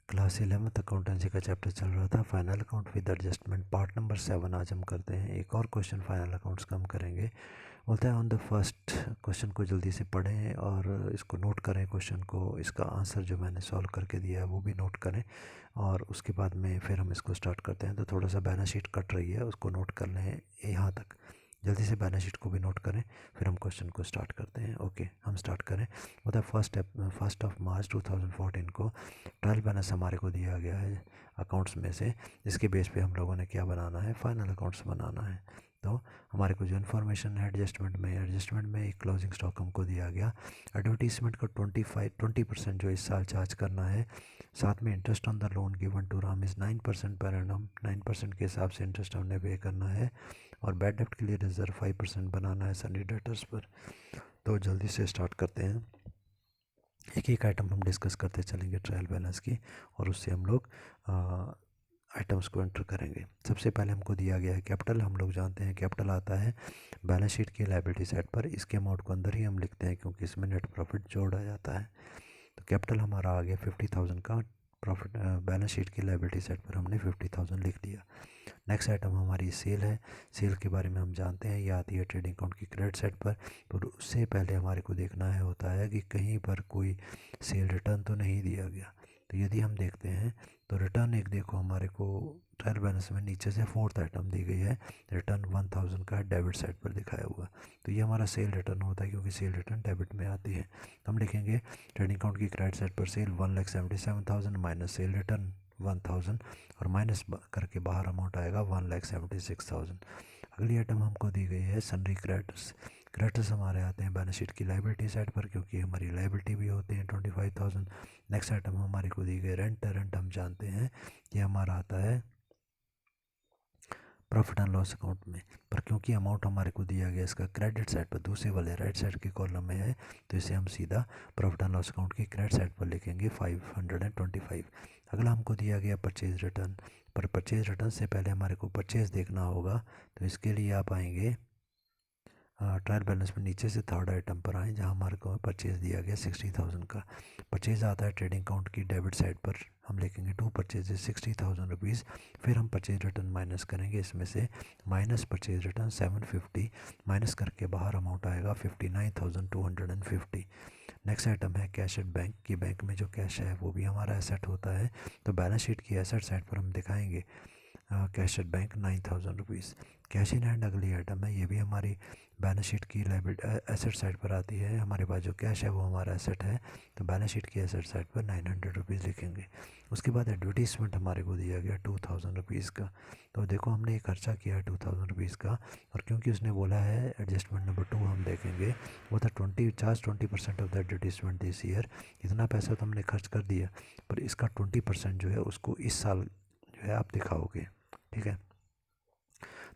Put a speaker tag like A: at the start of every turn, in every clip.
A: Class 11th accountancy का chapter चल रहा था final account with adjustment part number 7 आज हम करते हैं। एक और क्वेश्चन फाइनल अकाउंट्स का हम करेंगे। बोलता है ऑन द फर्स्ट क्वेश्चन को जल्दी से पढ़ें और इसको नोट करें। क्वेश्चन को इसका आंसर जो मैंने सॉल्व करके दिया है वो भी नोट करें और उसके बाद में फिर हम इसको स्टार्ट करते हैं। तो थोड़ा सा बैलेंस शीट कट रही है, उसको नोट कर लें यहाँ तक। जल्दी से बैलेंस शीट को भी नोट करें, फिर हम क्वेश्चन को स्टार्ट करते हैं। ओके, हम स्टार्ट करें। मतलब फर्स्ट ऑफ मार्च 2014 को ट्रायल बैलेंस हमारे को दिया गया है अकाउंट्स में से, जिसके बेस पे हम लोगों ने क्या बनाना है, फाइनल अकाउंट्स बनाना है। तो हमारे को जो इन्फॉर्मेशन है एडजस्टमेंट में एक क्लोजिंग स्टॉक हमको दिया गया। एडवर्टीजमेंट का 20% जो इस साल चार्ज करना है। साथ में interest on the loan given to Ram is 9% per annum, 9% के हिसाब से इंटरेस्ट हमने पे करना है। और बैड डेप्ट के लिए रिजर्व 5% बनाना है सनी डेटर्स पर। तो जल्दी से स्टार्ट करते हैं। एक एक आइटम हम डिस्कस करते चलेंगे ट्रायल बैलेंस की, और उससे हम लोग आइटम्स को एंटर करेंगे। सबसे पहले हमको दिया गया है कैपिटल। हम लोग जानते हैं कैपिटल आता है बैलेंस शीट की लायबिलिटी साइड पर। इसके अमाउंट को अंदर ही हम लिखते हैं क्योंकि इसमें नेट प्रॉफिट जोड़ा जाता है। तो कैपिटल हमारा आ गया 50,000 का। प्रॉफिट बैलेंस शीट की लायबिलिटी साइड पर हमने 50,000 लिख दिया। नेक्स्ट आइटम हमारी सेल है। सेल के बारे में हम जानते हैं, ये आती है ट्रेडिंग अकाउंट की क्रेडिट साइड पर। तो उससे पहले हमारे को देखना है होता है कि कहीं पर कोई सेल रिटर्न तो नहीं दिया गया। तो यदि हम देखते हैं तो रिटर्न एक देखो हमारे को ट्रायल बैलेंस में नीचे से फोर्थ आइटम दी गई है, रिटर्न 1000 का डेबिट साइड पर दिखाया हुआ। तो ये हमारा सेल रिटर्न होता है क्योंकि सेल रिटर्न डेबिट में आती है। तो हम लिखेंगे ट्रेडिंग अकाउंट की क्रेडिट साइड पर सेल 1,77,000 माइनस सेल रिटर्न 1000, और माइनस करके बाहर अमाउंट आएगा 1,76,000। अगली आइटम हमको दी गई है सन्ड्री क्रेडिटर्स। क्रेडिटर्स हमारे आते हैं बैलेंस शीट की लाइबिलिटी साइड पर क्योंकि हमारी लाइबिलिटी भी होती है 25,000। नेक्स्ट आइटम हमारे को दी गई रेंट। रेंट हम जानते हैं कि हमारा आता है प्रॉफिट एंड लॉस अकाउंट में, पर क्योंकि अमाउंट हमारे को दिया गया इसका क्रेडिट साइड पर दूसरे वाले राइट साइड के कॉलम में है, तो इसे हम सीधा प्रॉफिट एंड लॉस अकाउंट की क्रेडिट साइड पर लिखेंगे 525। अगला हमको दिया गया परचेज रिटर्न। पर परचेज रिटर्न से पहले हमारे को परचेज देखना होगा। तो इसके लिए आप आएंगे ट्रायल बैलेंस में नीचे से थर्ड आइटम पर आए जहाँ हमारे को परचेज़ दिया गया 60,000 का। परचेज़ आता है ट्रेडिंग अकाउंट की डेबिट साइड पर। हम लिखेंगे टू परचेज 60,000 रुपीज़। फिर हम परचेज रिटर्न माइनस करेंगे, इसमें से माइनस परचेज रिटर्न 750 माइनस करके बाहर अमाउंट आएगा 59,250। नेक्स्ट आइटम है कैश एट बैंक की। बैंक में जो कैश है वो भी हमारा एसेट होता है। तो बैलेंस शीट की एसेट साइड पर हम दिखाएंगे cash at bank 9,000 rupees. Cash in hand अगली आइटम है, ये भी हमारी बैलेंस शीट की लाइबिलिटी एसेट साइड पर आती है। हमारे पास जो कैश है वो हमारा एसेट है, तो बैलेंस शीट की एसेट साइड पर 900 रुपीज़ लिखेंगे। उसके बाद एडवर्टीजमेंट हमारे को दिया गया 2,000 रुपीज़ का। तो देखो हमने ये खर्चा किया है 2,000 रुपीज़ का, और क्योंकि उसने बोला है एडजस्टमेंट नंबर 2 हम देखेंगे, वो था 20% of the advertisement this year. इतना पैसा तो हमने खर्च कर दिया, पर इसका 20% जो है उसको इस साल जो है आप दिखाओगे। ठीक है,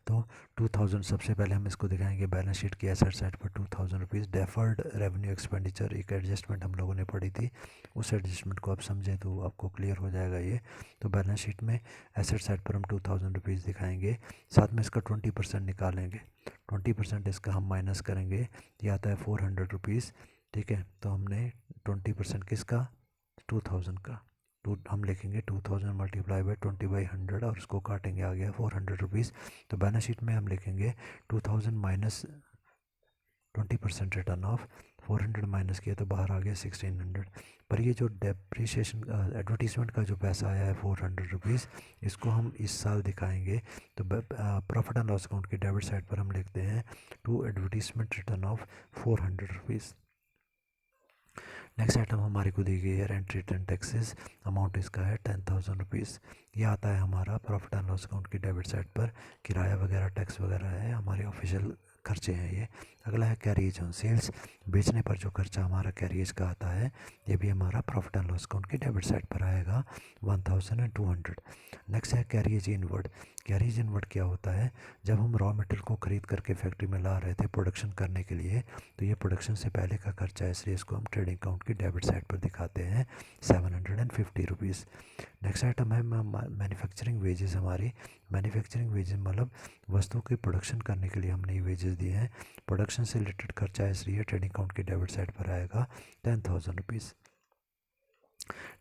A: तो 2000 सबसे पहले हम इसको दिखाएंगे बैलेंस शीट की एसेट साइड पर 2,000 रुपीज़। डेफर्ड रेवेन्यू एक्सपेंडिचर एक एडजस्टमेंट हम लोगों ने पढ़ी थी, उस एडजस्टमेंट को आप समझें तो आपको क्लियर हो जाएगा ये। तो बैलेंस शीट में एसेट साइड पर हम 2,000 रुपीज़ दिखाएंगे, साथ में इसका 20% निकालेंगे। 20% इसका हम माइनस करेंगे, ये आता है 400 रुपीज़। ठीक है, तो हमने 20% किसका, 2,000 का। टू हम लिखेंगे 2,000 मल्टीप्लाई बाई 20/100 और उसको काटेंगे, आ गया 400 रुपीज़। तो बैलेंस शीट में हम लिखेंगे 2,000 माइनस 20% रिटर्न ऑफ 400 माइनस किया तो बाहर आ गया 1,600। पर ये जो डेप्रीशिएशन एडवर्टीजमेंट का जो पैसा आया है 400 रुपीज़, इसको हम इस साल दिखाएंगे। तो प्रॉफिट एंड लॉस अकाउंट की डेबिट साइड पर हम लिखते हैं to advertisement return of 400 rupees. Next item हमारे को दी गई है रेंट रिटर्न टैक्सेस। अमाउंट इसका है 10,000 रुपीज़। ये आता है हमारा प्रॉफिट एंड लॉस अकाउंट की डेबिट साइड पर। किराया वगैरह टैक्स वगैरह है, हमारे ऑफिशियल खर्चे हैं ये। अगला है कैरिएज ऑन सेल्स, बेचने पर जो खर्चा हमारा कैरिएज का आता है, ये भी हमारा प्रॉफिट एंड लॉस अकाउंट की डेबिट साइड पर आएगा 1,200। नेक्स्ट है कैरिएज इनवर्ड। कैरिएज इनवर्ड क्या होता है, जब हम रॉ मटेरियल को ख़रीद करके फैक्ट्री में ला रहे थे प्रोडक्शन करने के लिए, तो ये प्रोडक्शन से पहले का खर्चा है, इसलिए इसको हम ट्रेडिंग अकाउंट की डेबिट साइड पर दिखाते हैं 750 रुपीज़। नेक्स्ट आइटम है मैन्युफैक्चरिंग वेजेस। हमारी मैन्युफैक्चरिंग वेजेस मतलब वस्तु की प्रोडक्शन करने के लिए हमने ये वेजेस दिए हैं। प्रोडक्शन से रिलेटेड खर्चा है, इसलिए ट्रेडिंग अकाउंट की डेबिट साइड पर आएगा 10,000 रुपीज़।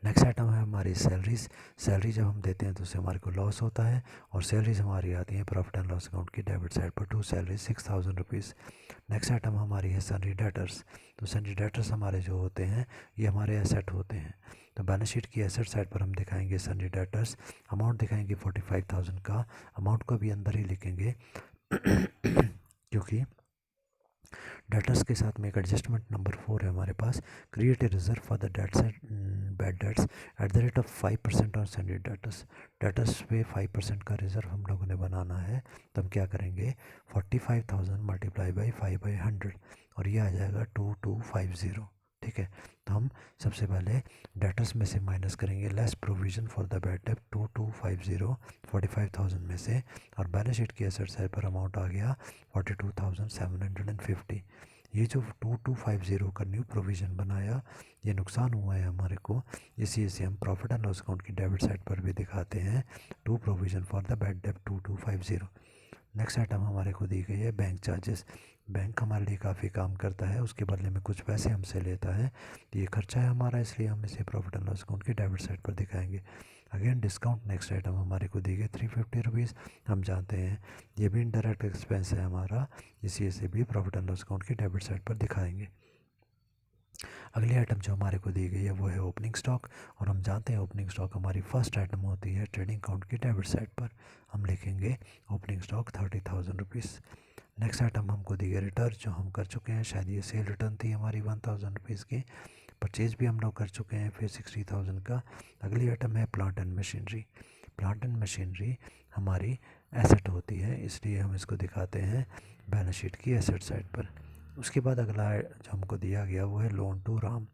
A: नेक्स्ट आइटम है हमारी सैलरीज। सैलरी जब हम देते हैं तो उससे हमारे को लॉस होता है, और सैलरीज हमारी आती है प्रॉफिट एंड लॉस अकाउंट की डेबिट साइड पर to salary 6000 rupees. Next item हमारी है सन्डी डेटर्स। तो सन्डी डेटर्स हमारे जो होते हैं ये हमारे एसेट होते हैं। तो बैलेंस शीट की एसेट साइड पर हम दिखाएंगे सन्डी डेटर्स, अमाउंट दिखाएंगे 45,000 का। अमाउंट को भी अंदर ही लिखेंगे क्योंकि डेटर्स के साथ में एक एडजस्टमेंट नंबर 4 है हमारे पास, create a reserve for the debts and bad debts at the rate of 5% on sundry debtors. Debtors पे 5% का रिजर्व हम लोगों ने बनाना है। तो हम क्या करेंगे, 45,000 मल्टीप्लाई बाई 5/100, और ये आ जाएगा 2250। ठीक है, तो हम सबसे पहले डेटर्स में से माइनस करेंगे less provision for the bad debt 2250 45,000 में से, और बैलेंस शीट की एसेट साइड पर अमाउंट आ गया 42,750। ये जो 2250 का न्यू प्रोविज़न बनाया, ये नुकसान हुआ है हमारे को, इसी से हम प्रॉफिट एंड लॉस अकाउंट की डेबिट साइड पर भी दिखाते हैं to provision for the bad debt 2250। Next item हमारे को दी गई है बैंक चार्जेस। बैंक हमारे लिए काफ़ी काम करता है, उसके बदले में कुछ पैसे हमसे लेता है, तो ये खर्चा है हमारा, इसलिए हम इसे प्रॉफिट एंड लॉस अकाउंट की डेबिट साइड पर दिखाएंगे। अगेन डिस्काउंट नेक्स्ट आइटम हमारे को दी गई 350 रुपीज़। हम जानते हैं ये भी इनडायरेक्ट एक्सपेंस है हमारा, इसी से भी प्रॉफिट एंड लॉस अकाउंट की डेबिट साइड पर दिखाएंगे। अगली आइटम जो हमारे को दी गई है वो है ओपनिंग स्टॉक, और हम जानते हैं ओपनिंग स्टॉक हमारी फर्स्ट आइटम होती है ट्रेडिंग अकाउंट की डेबिट साइड पर। हम लिखेंगे opening stock 30,000 rupees. Next item हमको दी गई रिटर्न, जो हम कर चुके हैं, शायद ये सेल रिटर्न थी हमारी 1000 रुपीज़ की। परचेज भी हम लोग कर चुके हैं फिर 60,000 का। अगली आइटम है plant and machinery. Plant and machinery हमारी एसेट होती है, इसलिए हम इसको दिखाते हैं बैलेंस शीट की एसेट साइड पर। उसके बाद अगला जो हमको दिया गया वो है लोन टू राम।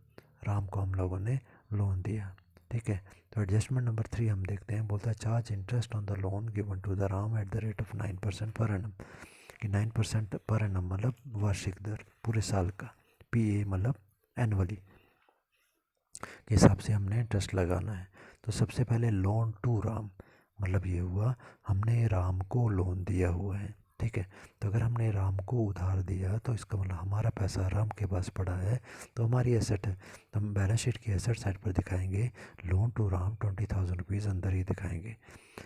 A: राम को हम लोगों ने लोन दिया। ठीक है, तो एडजस्टमेंट नंबर 3 हम देखते हैं, बोलता है charge interest on the loan given to the Ram at the rate of 9% per annum. कि 9% पर एनम मतलब वार्षिक दर पूरे साल का, PA मतलब एनुअली के हिसाब से हमने इंटरेस्ट लगाना है। तो सबसे पहले लोन टू राम मतलब ये हुआ हमने राम को लोन दिया हुआ है। ठीक है, तो अगर हमने राम को उधार दिया तो इसका मतलब हमारा पैसा राम के पास पड़ा है, तो हमारी एसेट है। तो हम बैलेंस शीट की एसेट साइड पर दिखाएंगे लोन टू राम 20,000 रुपीज़ अंदर ही दिखाएंगे।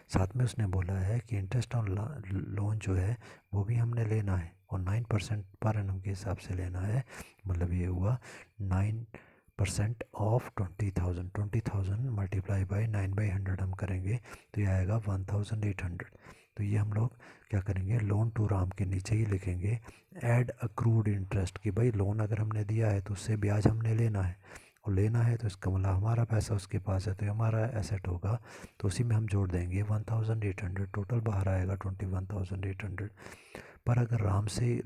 A: साथ में उसने बोला है कि इंटरेस्ट ऑन लोन जो है वो भी हमने लेना है, और 9% पर एनम के हिसाब से लेना है। मतलब ये हुआ 9% ऑफ 20,000, 20,000 मल्टीप्लाई बाई 9/100 हम करेंगे तो ये आएगा 1,800। तो ये हम लोग क्या करेंगे, लोन टू राम के नीचे ही लिखेंगे ऐड अक्रूड इंटरेस्ट, कि भाई लोन अगर हमने दिया है तो उससे ब्याज हमने लेना है, और लेना है तो इसका मतलब हमारा पैसा उसके पास है, तो ये हमारा एसेट होगा, तो उसी में हम जोड़ देंगे 1,800। टोटल बाहर आएगा 21,800। पर अगर राम से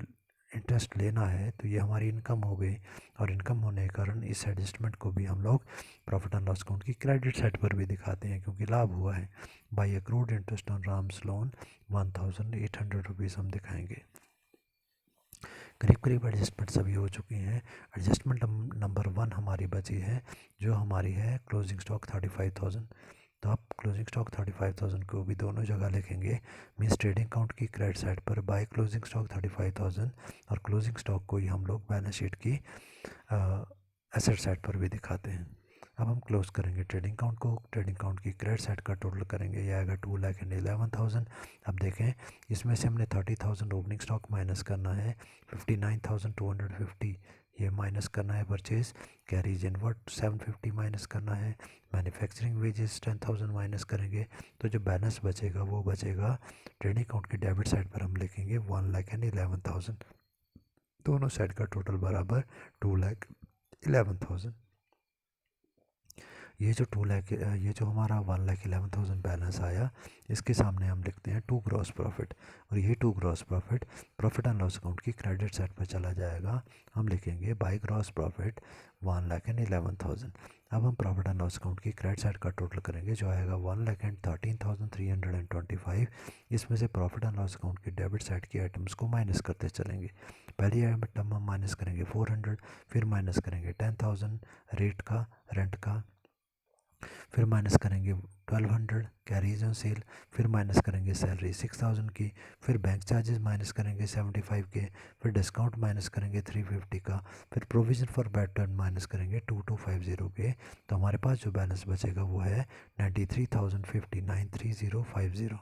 A: इंटरेस्ट लेना है तो ये हमारी इनकम हो गई, और इनकम होने के कारण इस एडजस्टमेंट को भी हम लोग प्रॉफिट एंड लॉस अकाउंट की क्रेडिट साइड पर भी दिखाते हैं, क्योंकि लाभ हुआ है। By accrued interest on Ram's loan 1,800 rupees हम दिखाएंगे। करीब करीब एडजस्टमेंट सभी हो चुकी हैं। एडजस्टमेंट नंबर 1 हमारी बची है, जो हमारी है क्लोजिंग स्टॉक 35,000। तो आप क्लोजिंग स्टॉक 35,000 को भी दोनों जगह लिखेंगे, मीन्स ट्रेडिंग अकाउंट की क्रेडिट साइड पर बाय क्लोजिंग स्टॉक 35,000, और क्लोजिंग स्टॉक को ही हम लोग बैलेंस शीट की एसेट साइड पर भी दिखाते हैं। अब हम क्लोज करेंगे ट्रेडिंग अकाउंट को, ट्रेडिंग अकाउंट की क्रेडिट साइड का टोटल करेंगे, ये आएगा 2,11,000। अब देखें इसमें से हमने 30,000 ओपनिंग स्टॉक माइनस करना है, 59,250 ये माइनस करना है परचेज, कैरीज इनवर्ड 750 माइनस करना है, मैन्युफैक्चरिंग वेजेस 10,000 माइनस करेंगे, तो जो बैलेंस बचेगा वो बचेगा ट्रेडिंग अकाउंट की डेबिट साइड पर हम लिखेंगे 1,11,000। दोनों साइड का टोटल बराबर 2,11,000। ये जो 2 लाख ये जो हमारा 1,11,000 बैलेंस आया, इसके सामने हम लिखते हैं 2 ग्रॉस प्रॉफिट, और ये 2 gross profit profit and loss account की क्रेडिट साइड पर चला जाएगा। हम लिखेंगे बाई ग्रॉस प्रॉफिट 1,11,000। अब हम प्रॉफिट एंड लॉस अकाउंट की क्रेडिट साइड का टोटल करेंगे, जो आएगा 1,13,325। इसमें से प्रॉफिट एंड लॉस अकाउंट की डेबिट साइड की आइटम्स को माइनस करते चलेंगे। पहली आइटम हम माइनस करेंगे 400, फिर माइनस करेंगे 10,000 रेट का, रेंट का, फिर माइनस करेंगे 1200 कैरीज ऑन सेल, फिर माइनस करेंगे सैलरी 6000 की, फिर बैंक चार्जेस माइनस करेंगे 75 के, फिर डिस्काउंट माइनस करेंगे 350 का, फिर provision for bad debt minus करेंगे 2250 के। तो हमारे पास जो बैलेंस बचेगा वो है 93,050, 93050।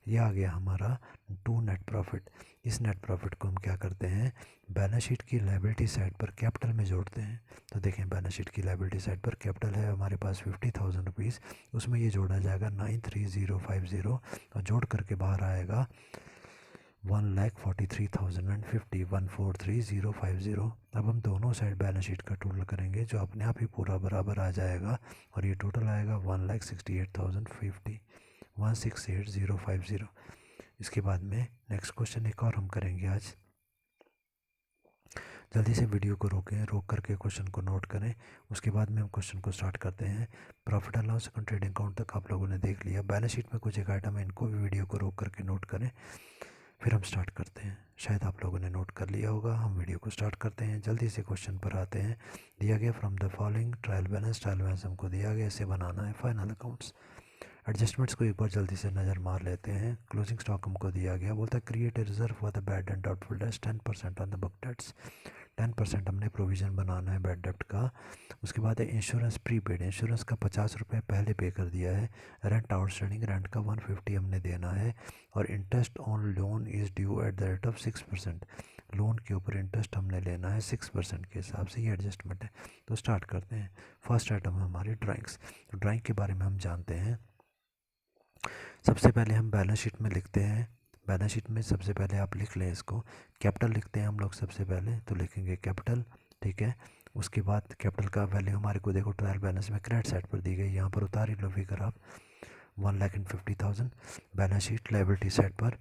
A: ये आ गया हमारा टू नेट प्रॉफिट। इस नेट प्रॉफिट को हम क्या करते हैं, बैलेंस शीट की लायबिलिटी साइड पर कैपिटल में जोड़ते हैं। तो देखें बैलेंस शीट की लायबिलिटी साइड पर कैपिटल है हमारे पास 50,000 रुपीज़, उसमें ये जोड़ा जाएगा 93050 और जोड़ करके बाहर आएगा 1,43,050, 143,050। अब हम दोनों साइड बैलेंस शीट का टोटल करेंगे जो अपने आप ही पूरा बराबर आ जाएगा और ये टोटल आएगा 1,68,050, 168,050। इसके बाद में नेक्स्ट क्वेश्चन एक और हम करेंगे आज। जल्दी से वीडियो को रोक करके क्वेश्चन को नोट करें, उसके बाद में हम क्वेश्चन को स्टार्ट करते हैं। Profit and loss account, trading account तक आप लोगों ने देख लिया। बैलेंस शीट में कुछ एक आइटम है, इनको भी वीडियो को रोक करके नोट करें, फिर हम स्टार्ट करते हैं। शायद आप लोगों ने नोट कर लिया होगा। हम वीडियो को स्टार्ट करते हैं, जल्दी से क्वेश्चन पर आते हैं। दिया गया from the following trial balance हमको दिया गया, इसे बनाना है फाइनल अकाउंट्स। एडजस्टमेंट्स को एक बार जल्दी से नज़र मार लेते हैं। क्लोजिंग स्टॉक हमको दिया गया, बोलता है create a reserve for the bad and doubtful debts 10% on the book debts. 10% हमने प्रोविज़न बनाना है बैड डेप्ट का। उसके बाद है इंश्योरेंस प्रीपेड, इंश्योरेंस का 50 रुपये पहले पे कर दिया है। रेंट आउटस्टैंडिंग, रेंट का 150 हमने देना है। और interest on loan is due eight the rate of 6%, loan के ऊपर इंटरेस्ट हमने लेना है 6% के हिसाब से, ये एडजस्टमेंट है। तो स्टार्ट करते हैं। फर्स्ट आइटम है हमारी ड्राइंग्स। तो ड्राइंग के बारे में हम जानते हैं। सबसे पहले हम बैलेंस शीट में लिखते हैं। बैलेंस शीट में सबसे पहले आप लिख लें इसको, कैपिटल लिखते हैं हम लोग सबसे पहले, तो लिखेंगे कैपिटल, ठीक है। उसके बाद कैपिटल का वैल्यू हमारे को देखो ट्रायल बैलेंस में क्रेडिट साइड पर दी गई, यहाँ पर उतार ही लो फिगर आप 1,50,000। बैलेंस शीट लायबिलिटी साइड पर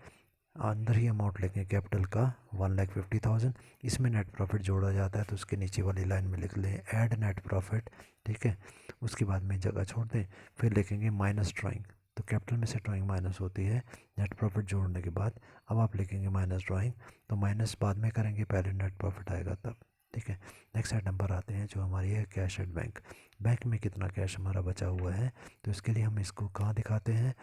A: अंदर ही अमाउंट लेंगे कैपिटल का 1,50,000। इसमें नेट प्रॉफिट जोड़ा जाता है तो उसके नीचे वाली लाइन में लिख लें ऐड नेट प्रॉफिट, ठीक है। उसके बाद में जगह छोड़ दें, फिर लिखेंगे माइनस ड्राइंग। तो कैपिटल में से ड्राइंग माइनस होती है नेट प्रॉफिट जोड़ने के बाद। अब आप लिखेंगे माइनस ड्राइंग, तो माइनस बाद में करेंगे, पहले नेट प्रॉफिट आएगा तब, ठीक है। नेक्स्ट आइटम पर आते हैं जो हमारी है कैश एट बैंक। बैंक में कितना कैश हमारा बचा हुआ है, तो इसके लिए हम इसको कहाँ दिखाते हैं,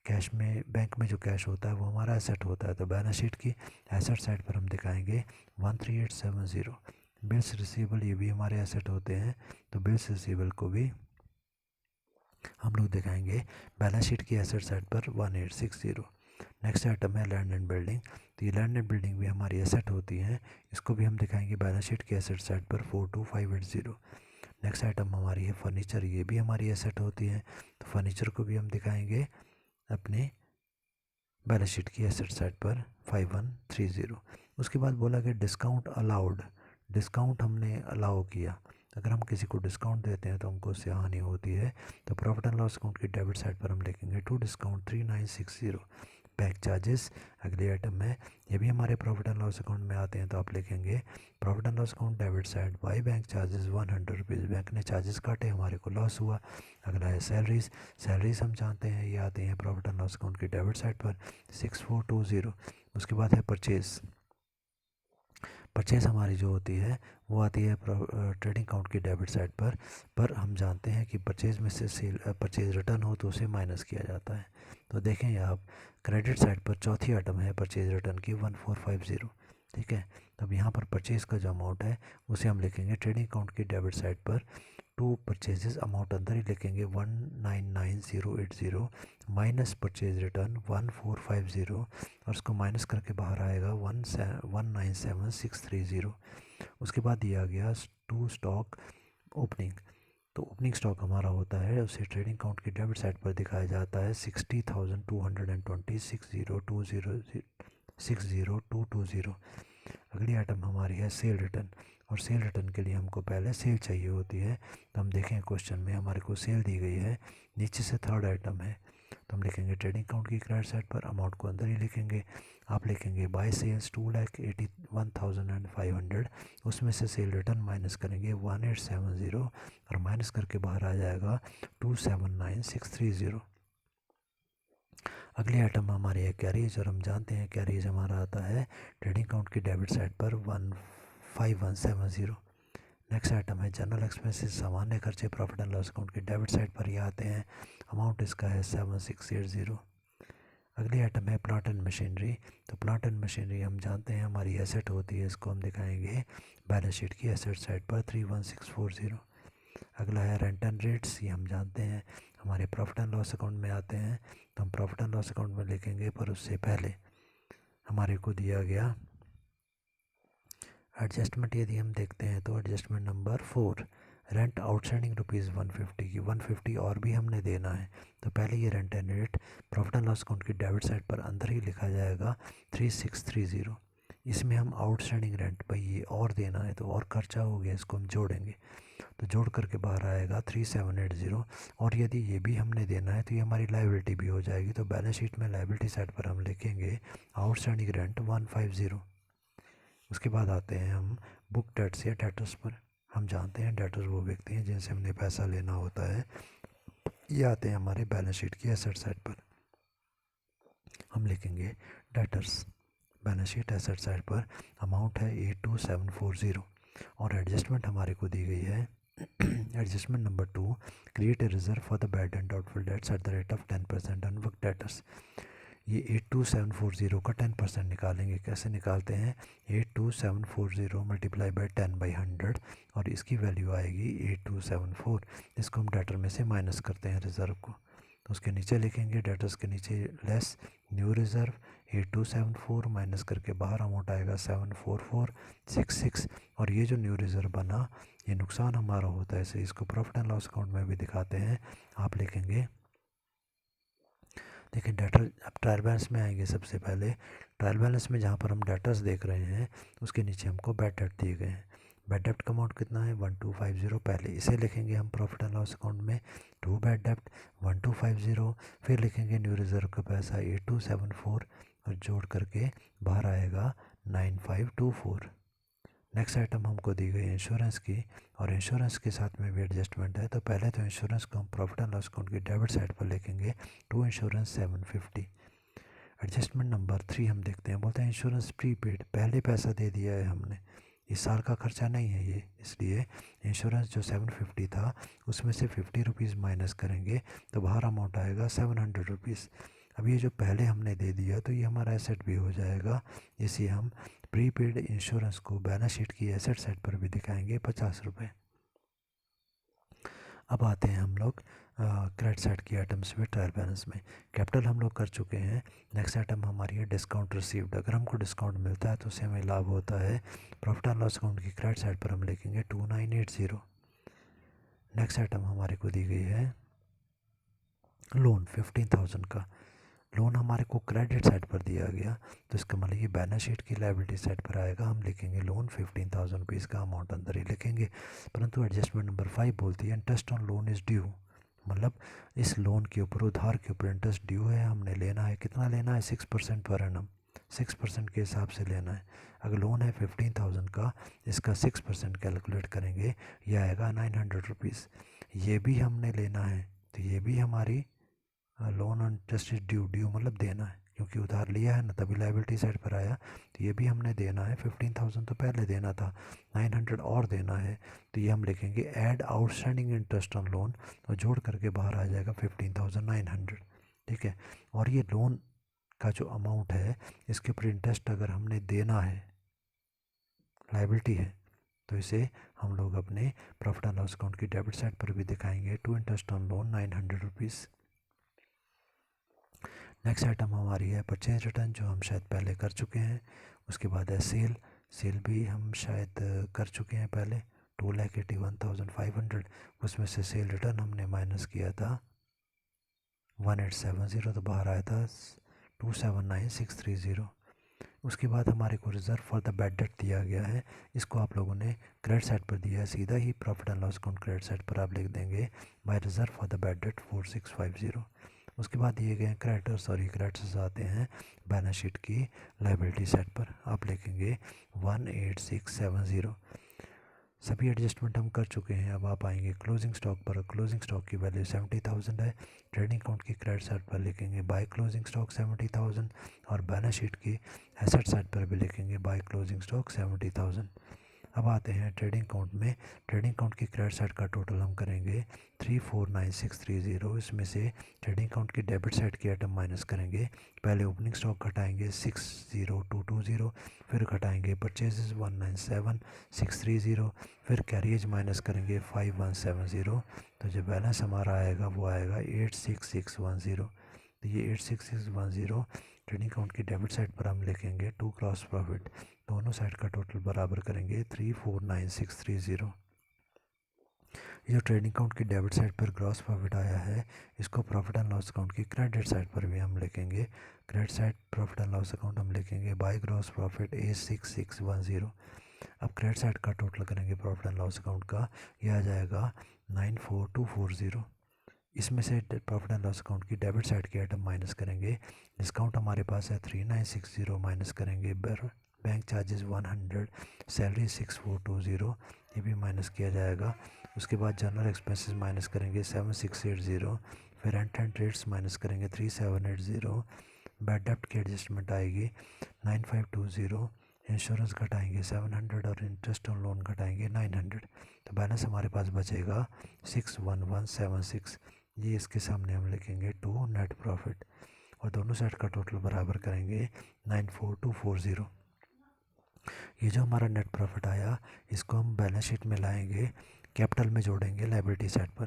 A: कैश में, बैंक में जो कैश होता है वो हमारा एसेट होता है। तो बैलेंस शीट की एसेट साइड पर हम दिखाएंगे 13870। बिल्स रिसीवेबल ये भी हमारे एसेट होते हैं, तो बिल्स रिसीवेबल को भी हम लोग दिखाएंगे बैलेंस शीट की एसेट साइड पर 1860। नेक्स्ट आइटम है लैंड एंड बिल्डिंग। तो ये लैंड एंड बिल्डिंग भी हमारी एसेट होती है, इसको भी हम दिखाएंगे बैलेंस शीट की एसेट साइड पर 42580। नेक्स्ट आइटम हमारी है फर्नीचर, ये भी हमारी एसेट होती है, तो फर्नीचर को भी हम दिखाएंगे अपने बैलेंस शीट की एसेट साइड पर 5130। उसके बाद बोला कि डिस्काउंट अलाउड, डिस्काउंट हमने अलाउ किया। अगर हम किसी को डिस्काउंट देते हैं तो हमको उससे हानि होती है। तो प्रॉफिट एंड लॉस अकाउंट की डेबिट साइड पर हम लिखेंगे टू डिस्काउंट 3960। बैंक चार्जेस अगली आइटम है, ये भी हमारे प्रॉफिट एंड लॉस अकाउंट में आते हैं, तो आप लिखेंगे profit and loss account debit side by bank charges 100 rupees. Bank ने चार्जेस काटे, हमारे को लॉस हुआ। अगला है सैलरीज। सैलरीज हम जानते हैं ये आते हैं प्रॉफिट एंड लॉस अकाउंट की डेबिट साइड पर 6420। उसके बाद है परचेज़। परचेज़ हमारी जो होती है वो आती है ट्रेडिंग अकाउंट की डेबिट साइड पर हम जानते हैं कि परचेज़ में से सेल परचेज़ रिटर्न हो तो उसे माइनस किया जाता है। तो देखें यहाँ आप क्रेडिट साइड पर चौथी आइटम है परचेज़ रिटर्न की 1450, ठीक है। तब यहाँ पर परचेज़ का जो अमाउंट है उसे हम लिखेंगे ट्रेडिंग अकाउंट की डेबिट साइड पर टू परचेजेस, अमाउंट अंदर ही लिखेंगे 199080 माइनस परचेज रिटर्न 1450 और उसको माइनस करके बाहर आएगा 197630। उसके बाद दिया गया टू स्टॉक ओपनिंग। तो ओपनिंग स्टॉक हमारा होता है, उसे ट्रेडिंग अकाउंट की डेबिट साइड पर दिखाया जाता है 60,220, 60,220। अगली आइटम हमारी है सेल रिटर्न, और सेल रिटर्न के लिए हमको पहले सेल चाहिए होती है। तो हम देखें क्वेश्चन में हमारे को सेल दी गई है, नीचे से थर्ड आइटम है, तो हम लिखेंगे ट्रेडिंग अकाउंट की क्रेडिट साइड पर, अमाउंट को अंदर ही लिखेंगे। आप लिखेंगे बाय सेल्स 2,81,500, उसमें से सेल रिटर्न माइनस करेंगे 1870 और माइनस करके बाहर आ जाएगा 279,630। अगली आइटम हमारी है कैरीज, और हम जानते हैं कैरीज हमारा आता है ट्रेडिंग अकाउंट की डेबिट साइड पर 15170। नेक्स्ट आइटम है जनरल एक्सपेंसेस, सामान्य खर्चे। प्रॉफिट एंड लॉस अकाउंट की डेबिट साइड पर ये आते हैं। अमाउंट इसका है 7680। अगली आइटम है प्लांट एंड मशीनरी। तो प्लांट एंड मशीनरी हम जानते हैं हमारी एसेट होती है, इसको हम दिखाएंगे बैलेंस शीट की एसेट साइड पर 31640। अगला है रेंट एंड रेट्स, ये हम जानते हैं हमारे प्रॉफिट एंड लॉस अकाउंट में आते हैं, तो हम प्रॉफिट एंड लॉस अकाउंट में लिखेंगे, पर उससे पहले हमारे को दिया गया एडजस्टमेंट यदि हम देखते हैं तो एडजस्टमेंट नंबर 4, रेंट आउटस्टैंडिंग ₹150 की 150 और भी हमने देना है। तो पहले ये rent and rate profit and loss account की डेबिट साइड पर अंदर ही लिखा जाएगा 3630। इसमें हम आउटस्टैंडिंग रेंट भाई ये और देना है तो और खर्चा हो गया, इसको हम जोड़ेंगे, तो जोड़ करके बाहर आएगा 3780। और यदि ये भी हमने देना है तो ये हमारी लाइबिलिटी भी हो जाएगी। तो बैलेंस शीट में लाइबिलिटी साइड पर हम लिखेंगे आउटस्टैंडिंग रेंट 150। उसके बाद आते हैं हम बुक डेट्स या डेटर्स पर। हम जानते हैं डेटर्स वो व्यक्ति हैं जिनसे हमने पैसा लेना होता है। ये आते हैं हमारे बैलेंस शीट की एसेट साइड पर। हम लिखेंगे debtors, balance sheet asset side पर अमाउंट है 82740 और एडजस्टमेंट हमारे को दी गई है adjustment number 2, create a reserve for the bad and doubtful dates at the rate of 10% on book debtors. ये 82740 का 10% निकालेंगे। कैसे निकालते हैं, 82740 मल्टीप्लाई बाई 10/100 और इसकी वैल्यू आएगी 8274। इसको हम डेटर में से माइनस करते हैं रिज़र्व को, तो उसके नीचे लिखेंगे डेटर्स के नीचे लेस न्यू रिज़र्व 8274 माइनस करके बाहर अमाउंट आएगा 74466। और ये जो न्यू रिज़र्व बना ये नुकसान हमारा होता है, इसे इसको प्रॉफिट एंड लॉस अकाउंट में भी दिखाते हैं। आप लिखेंगे, देखिए डेटर, अब ट्रायल बैलेंस में आएंगे। सबसे पहले ट्रायल बैलेंस में जहाँ पर हम डेटर्स देख रहे हैं उसके नीचे हमको बैड डेट दिए गए हैं। बैड डेट का अमाउंट कितना है 1250। पहले इसे लिखेंगे हम प्रॉफिट एंड लॉस अकाउंट में, टू बैड डेट 1250। फिर लिखेंगे न्यू रिजर्व का पैसा 8274 और जोड़ करके बाहर आएगा 9524। नेक्स्ट आइटम हमको दी गई इंश्योरेंस की, और इंश्योरेंस के साथ में भी एडजस्टमेंट है। तो पहले तो इंश्योरेंस को हम प्रॉफिट एंड लॉस अकाउंट की डेबिट साइड पर लिखेंगे, टू इंश्योरेंस 750। एडजस्टमेंट नंबर 3 हम देखते हैं, बोलते हैं इंश्योरेंस प्रीपेड, पहले पैसा दे दिया है हमने, इस साल का खर्चा नहीं है ये, इसलिए इंश्योरेंस जो 750 था उसमें से 50 रुपीज़ माइनस करेंगे तो बाहर अमाउंट आएगा 700 रुपीज़। अब ये जो पहले हमने दे दिया तो ये हमारा एसेट भी हो जाएगा, इसे हम प्रीपेड इंश्योरेंस को बैलेंस शीट की एसेट साइड पर भी दिखाएंगे 50 रुपये। अब आते हैं हम लोग क्रेडिट साइड की आइटम्स में ट्रायल बैलेंस में। कैपिटल हम लोग कर चुके हैं। नेक्स्ट आइटम हमारी है डिस्काउंट रिसीव्ड। अगर हमको डिस्काउंट मिलता है तो उससे हमें लाभ होता है। प्रॉफिट एंड लॉस अकाउंट की क्रेडिट साइड पर हम लिखेंगे 2980। नेक्स्ट आइटम हमारे को दी गई है लोन 15,000 का। लोन हमारे को क्रेडिट साइड पर दिया गया तो इसका मतलब ये बैलेंस शीट की लायबिलिटी साइड पर आएगा। हम लिखेंगे लोन 15,000 रुपीज़ का अमाउंट अंदर ही लिखेंगे। परंतु एडजस्टमेंट नंबर 5 बोलती है interest on loan is due, मतलब इस लोन के ऊपर, उधार के ऊपर इंटरेस्ट ड्यू है, हमने लेना है। कितना लेना है 6% पर एनम, 6% के हिसाब से लेना है। अगर लोन है 15,000 का, इसका 6% कैलकुलेट करेंगे, यह आएगा 900 रुपीज़। ये भी हमने लेना है तो ये भी हमारी loan on interest is due, due मतलब देना है, क्योंकि उधार लिया है ना तभी लाइबिलिटी साइड पर आया। तो ये भी हमने देना है, 15,000 तो पहले देना था, 900 और देना है। तो ये हम लिखेंगे add outstanding interest on loan, तो जोड़ करके बाहर आ जाएगा 15,900। ठीक है, और ये लोन का जो अमाउंट है इसके ऊपर इंटरेस्ट अगर हमने देना है, लाइबिलिटी है, तो इसे हम लोग अपने प्रॉफिट एंड लॉस अकाउंट की डेबिट साइड पर भी दिखाएंगे, to interest on loan 900 rupees. Next item हमारी है परचेज रिटर्न, जो हम शायद पहले कर चुके हैं। उसके बाद है सेल, सेल भी हम शायद कर चुके हैं पहले, 2,81,500। उसमें से सेल रिटर्न हमने माइनस किया था 1870, तो बाहर आया था 279,630। उसके बाद हमारे को reserve for the bad date दिया गया है, इसको आप लोगों ने क्रेडिट साइड पर दिया है, सीधा ही profit and loss account credit side पर आप लिख देंगे by reserve for the bad debt 4650। उसके बाद दिए गए क्रेडिटर्स, और ये क्रेडिटर्स आते हैं बैलेंस शीट की लाइबिलिटी साइड पर, आप लिखेंगे 18670। सभी एडजस्टमेंट हम कर चुके हैं। अब आप आएंगे क्लोजिंग स्टॉक पर। क्लोजिंग स्टॉक की वैल्यू 70,000 है। ट्रेडिंग अकाउंट की क्रेडिट साइड पर लिखेंगे बाय क्लोजिंग स्टॉक 70,000 और बैलेंस शीट की एसेट साइड पर भी लिखेंगे बाय क्लोजिंग स्टॉक 70,000। अब आते हैं ट्रेडिंग अकाउंट में। ट्रेडिंग अकाउंट की क्रेडिट साइड का टोटल हम करेंगे 349630। इसमें से ट्रेडिंग अकाउंट की डेबिट साइड की आइटम माइनस करेंगे। पहले ओपनिंग स्टॉक घटाएंगे 60220, फिर घटाएंगे परचेजेस 197630, फिर कैरियज माइनस करेंगे 5170। तो जो बैलेंस हमारा आएगा वो आएगा 86610। तो ये 86610 ट्रेडिंग अकाउंट की डेबिट साइड पर हम लिखेंगे टू क्रॉस प्रॉफिट। दोनों साइड का टोटल बराबर करेंगे 349630। ये जो ट्रेडिंग अकाउंट की डेबिट साइड पर ग्रॉस प्रॉफिट आया है, इसको प्रॉफिट एंड लॉस अकाउंट की क्रेडिट साइड पर भी हम लिखेंगे। Credit side profit and loss account हम लिखेंगे बाय ग्रॉस प्रॉफिट 86610। अब क्रेडिट साइड का टोटल करेंगे प्रॉफिट एंड लॉस अकाउंट का, यह आ जाएगा 94240। इसमें से प्रॉफिट एंड लॉस अकाउंट की डेबिट साइड की आइटम माइनस करेंगे। डिस्काउंट हमारे पास है 3960, माइनस करेंगे बैंक चार्जेस 100, सैलरी 6420, ये भी माइनस किया जाएगा। उसके बाद जनरल एक्सपेंसेस माइनस करेंगे 7680, फिर रेंट एंड रेट्स माइनस करेंगे 3780, बैड डेप्ट की एडजस्टमेंट आएगी 9520, इंश्योरेंस घटाएंगे 700 और इंटरेस्ट ऑन लोन घटाएंगे 900। तो बैलेंस हमारे पास बचेगा 61176। ये इसके सामने हम लिखेंगे टू नेट प्रॉफिट और दोनों साइड का टोटल बराबर करेंगे 94240। ये जो हमारा नेट प्रॉफिट आया, इसको हम बैलेंस शीट में लाएंगे, कैपिटल में जोड़ेंगे लाइबिलिटी साइड पर।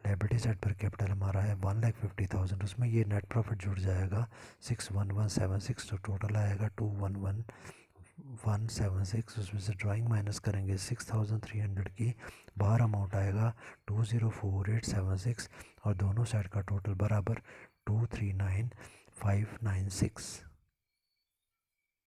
A: लाइबिलिटी साइड पर कैपिटल हमारा है 1,50,000, उसमें ये नेट प्रॉफिट जुड़ जाएगा 61176। तो टोटल आएगा 21176। उसमें से ड्राइंग माइनस करेंगे 6300 की, बाहर अमाउंट आएगा 204876 और दोनों साइड का टोटल बराबर 239596।